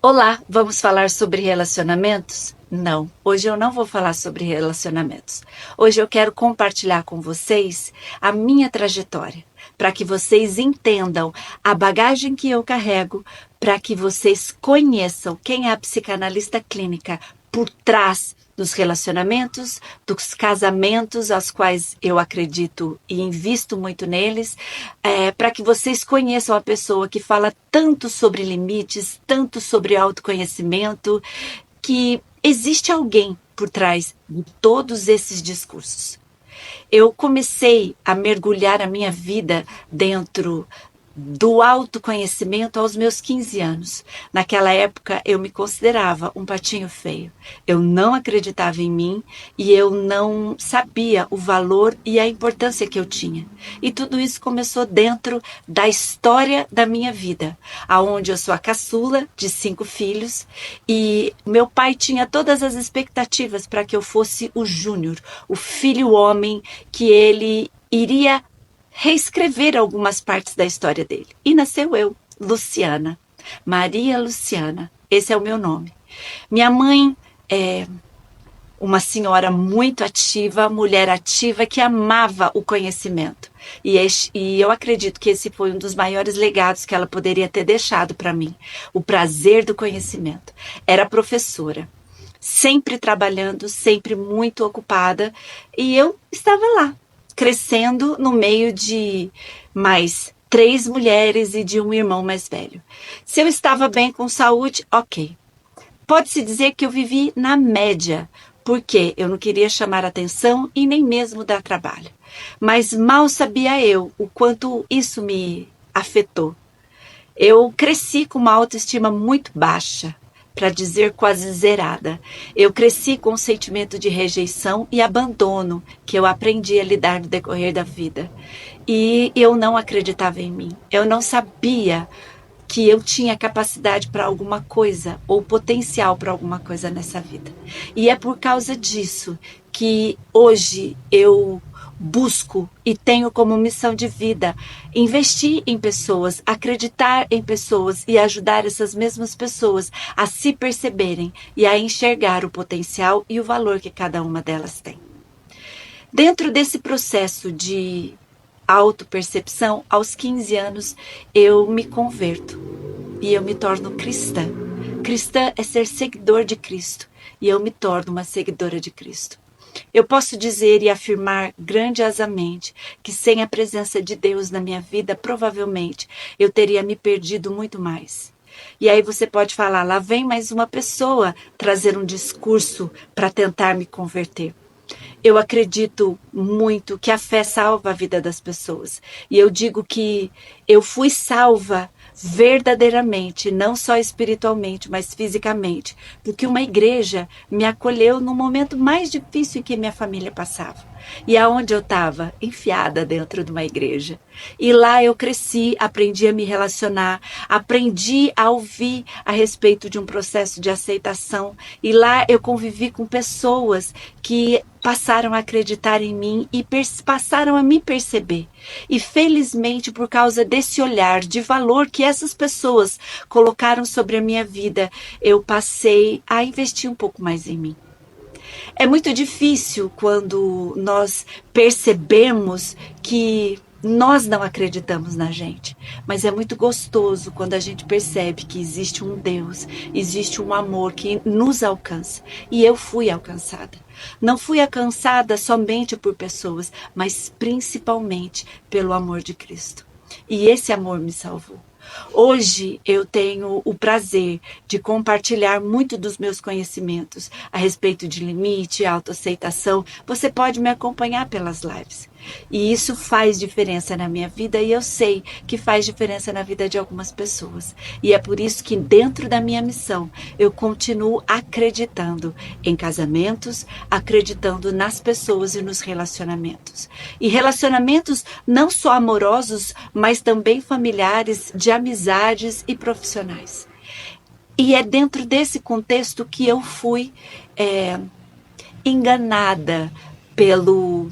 Olá, vamos falar sobre relacionamentos? Não, hoje eu não vou falar sobre relacionamentos. Hoje eu quero compartilhar com vocês a minha trajetória, para que vocês entendam a bagagem que eu carrego, para que vocês conheçam quem é a psicanalista clínica por trás dos relacionamentos, dos casamentos, aos quais eu acredito e invisto muito neles, para que vocês conheçam a pessoa que fala tanto sobre limites, tanto sobre autoconhecimento, que existe alguém por trás de todos esses discursos. Eu comecei a mergulhar a minha vida dentro do autoconhecimento aos meus 15 anos. Naquela época eu me considerava um patinho feio. Eu não acreditava em mim e eu não sabia o valor e a importância que eu tinha. E tudo isso começou dentro da história da minha vida, aonde eu sou a caçula de 5 filhos e meu pai tinha todas as expectativas para que eu fosse o Júnior, o filho homem que ele iria reescrever algumas partes da história dele. E nasceu eu, Luciana, Maria Luciana, esse é o meu nome. Minha mãe é uma senhora muito ativa, mulher ativa, que amava o conhecimento. E eu acredito que esse foi um dos maiores legados que ela poderia ter deixado para mim, o prazer do conhecimento. Era professora, sempre trabalhando, sempre muito ocupada, e eu estava lá, crescendo no meio de mais 3 mulheres e de um irmão mais velho. Se eu estava bem com saúde, ok. Pode-se dizer que eu vivi na média, porque eu não queria chamar atenção e nem mesmo dar trabalho. Mas mal sabia eu o quanto isso me afetou. Eu cresci com uma autoestima muito baixa, para dizer quase zerada. Eu cresci com um sentimento de rejeição e abandono que eu aprendi a lidar no decorrer da vida. E eu não acreditava em mim. Eu não sabia que eu tinha capacidade para alguma coisa ou potencial para alguma coisa nessa vida. E é por causa disso que hoje eu busco e tenho como missão de vida investir em pessoas, acreditar em pessoas e ajudar essas mesmas pessoas a se perceberem e a enxergar o potencial e o valor que cada uma delas tem. Dentro desse processo de autopercepção, aos 15 anos eu me converto e eu me torno cristã. Cristã é ser seguidor de Cristo e eu me torno uma seguidora de Cristo. Eu posso dizer e afirmar grandiosamente que sem a presença de Deus na minha vida, provavelmente eu teria me perdido muito mais. E aí você pode falar, lá vem mais uma pessoa trazer um discurso para tentar me converter. Eu acredito muito que a fé salva a vida das pessoas. E eu digo que eu fui salva verdadeiramente, não só espiritualmente, mas fisicamente, porque uma igreja me acolheu no momento mais difícil que minha família passava. E aonde eu estava? Enfiada dentro de uma igreja. E lá eu cresci, aprendi a me relacionar, aprendi a ouvir a respeito de um processo de aceitação. E lá eu convivi com pessoas que passaram a acreditar em mim e passaram a me perceber. E felizmente, por causa desse olhar de valor que essas pessoas colocaram sobre a minha vida, eu passei a investir um pouco mais em mim. É muito difícil quando nós percebemos que nós não acreditamos na gente, mas é muito gostoso quando a gente percebe que existe um Deus, existe um amor que nos alcança. E eu fui alcançada. Não fui alcançada somente por pessoas, mas principalmente pelo amor de Cristo. E esse amor me salvou. Hoje eu tenho o prazer de compartilhar muito dos meus conhecimentos a respeito de limite, autoaceitação. Você pode me acompanhar pelas lives. E isso faz diferença na minha vida e eu sei que faz diferença na vida de algumas pessoas. E é por isso que dentro da minha missão eu continuo acreditando em casamentos, acreditando nas pessoas e nos relacionamentos. E relacionamentos não só amorosos, mas também familiares, de amizades e profissionais. E é dentro desse contexto que eu fui enganada pelo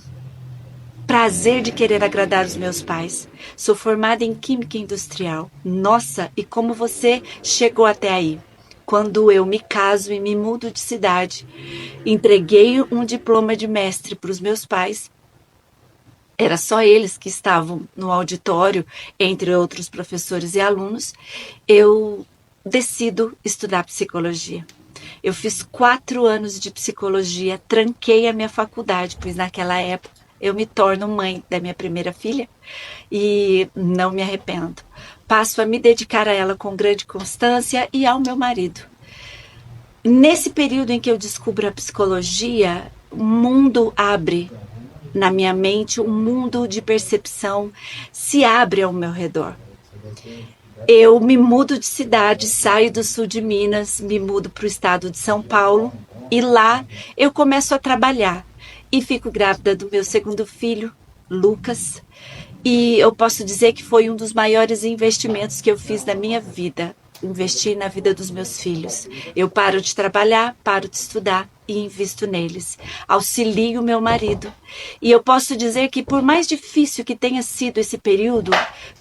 prazer de querer agradar os meus pais. Sou formada em Química Industrial. Nossa, e como você chegou até aí? quando eu me caso e me mudo de cidade, entreguei um diploma de mestre para os meus pais. Era só eles que estavam no auditório, entre outros professores e alunos. Eu decido estudar psicologia. Eu fiz 4 anos de psicologia, tranquei a minha faculdade, pois naquela época eu me torno mãe da minha primeira filha e não me arrependo. Passo a me dedicar a ela com grande constância e ao meu marido. Nesse período em que eu descubro a psicologia, o mundo abre na minha mente, um mundo de percepção se abre ao meu redor. Eu me mudo de cidade, saio do sul de Minas, me mudo para o estado de São Paulo e lá eu começo a trabalhar e fico grávida do meu segundo filho, Lucas, e eu posso dizer que foi um dos maiores investimentos que eu fiz na minha vida. Investir na vida dos meus filhos. Eu paro de trabalhar, paro de estudar e invisto neles. Auxilio meu marido. E eu posso dizer que por mais difícil que tenha sido esse período,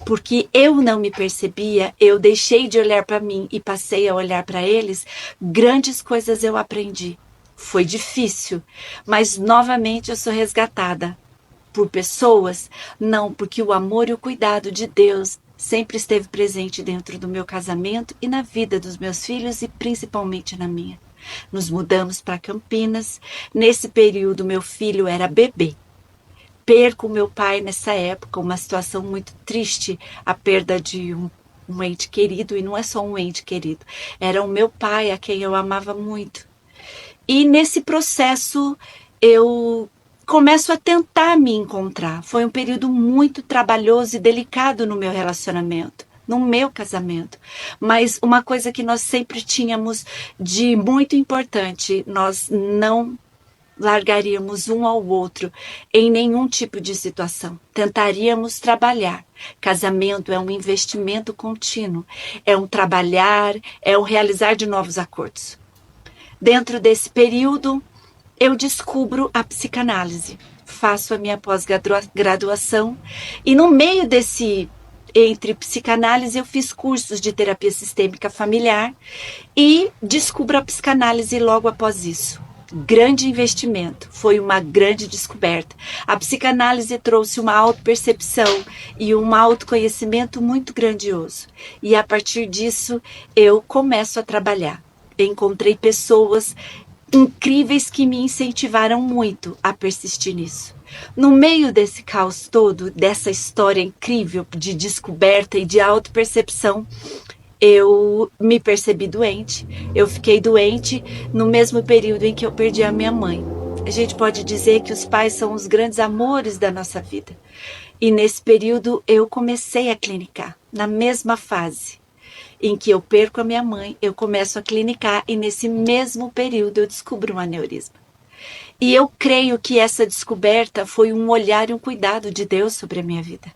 porque eu não me percebia, eu deixei de olhar para mim e passei a olhar para eles, grandes coisas eu aprendi. Foi difícil, mas novamente eu sou resgatada por pessoas, não, porque o amor e o cuidado de Deus sempre esteve presente dentro do meu casamento e na vida dos meus filhos e principalmente na minha. Nos mudamos para Campinas. Nesse período, meu filho era bebê. Perco meu pai nessa época, uma situação muito triste, a perda de um ente querido, e não é só um ente querido, era o meu pai, a quem eu amava muito. E nesse processo, eu começo a tentar me encontrar. Foi um período muito trabalhoso e delicado no meu relacionamento, no meu casamento. Mas uma coisa que nós sempre tínhamos de muito importante, nós não largaríamos um ao outro em nenhum tipo de situação. Tentaríamos trabalhar. Casamento é um investimento contínuo, é um trabalhar, é um realizar de novos acordos. Dentro desse período, eu descubro a psicanálise, faço a minha pós-graduação e no meio desse, entre psicanálise, eu fiz cursos de terapia sistêmica familiar e descubro a psicanálise logo após isso. Grande investimento, foi uma grande descoberta. A psicanálise trouxe uma autopercepção e um autoconhecimento muito grandioso. E a partir disso, eu começo a trabalhar. Encontrei pessoas incríveis que me incentivaram muito a persistir nisso. No meio desse caos todo, dessa história incrível de descoberta e de autopercepção, eu me percebi doente. Eu fiquei doente no mesmo período em que eu perdi a minha mãe. A gente pode dizer que os pais são os grandes amores da nossa vida. E nesse período eu comecei a clinicar, na mesma fase em que eu perco a minha mãe, eu começo a clinicar e nesse mesmo período eu descubro um aneurisma. E eu creio que essa descoberta foi um olhar e um cuidado de Deus sobre a minha vida.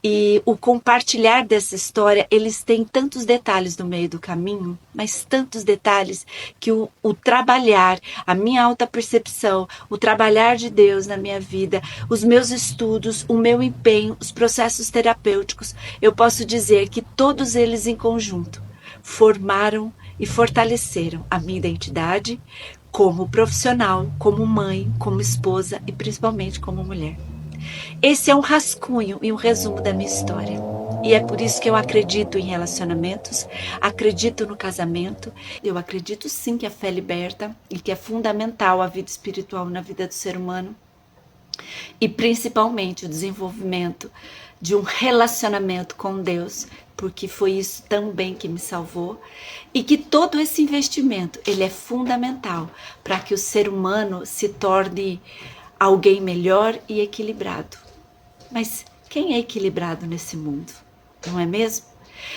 E o compartilhar dessa história, eles têm tantos detalhes no meio do caminho, mas tantos detalhes que o trabalhar, a minha alta percepção, o trabalhar de Deus na minha vida, os meus estudos, o meu empenho, os processos terapêuticos, eu posso dizer que todos eles em conjunto formaram e fortaleceram a minha identidade como profissional, como mãe, como esposa e principalmente como mulher. Esse é um rascunho e um resumo da minha história. E é por isso que eu acredito em relacionamentos, acredito no casamento. Eu acredito sim que a fé liberta e que é fundamental a vida espiritual na vida do ser humano. E principalmente o desenvolvimento de um relacionamento com Deus, porque foi isso também que me salvou. E que todo esse investimento, ele é fundamental para que o ser humano se torne alguém melhor e equilibrado. Mas quem é equilibrado nesse mundo? Não é mesmo?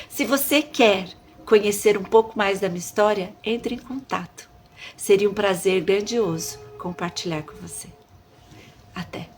Se você quer conhecer um pouco mais da minha história, entre em contato. Seria um prazer grandioso compartilhar com você. Até!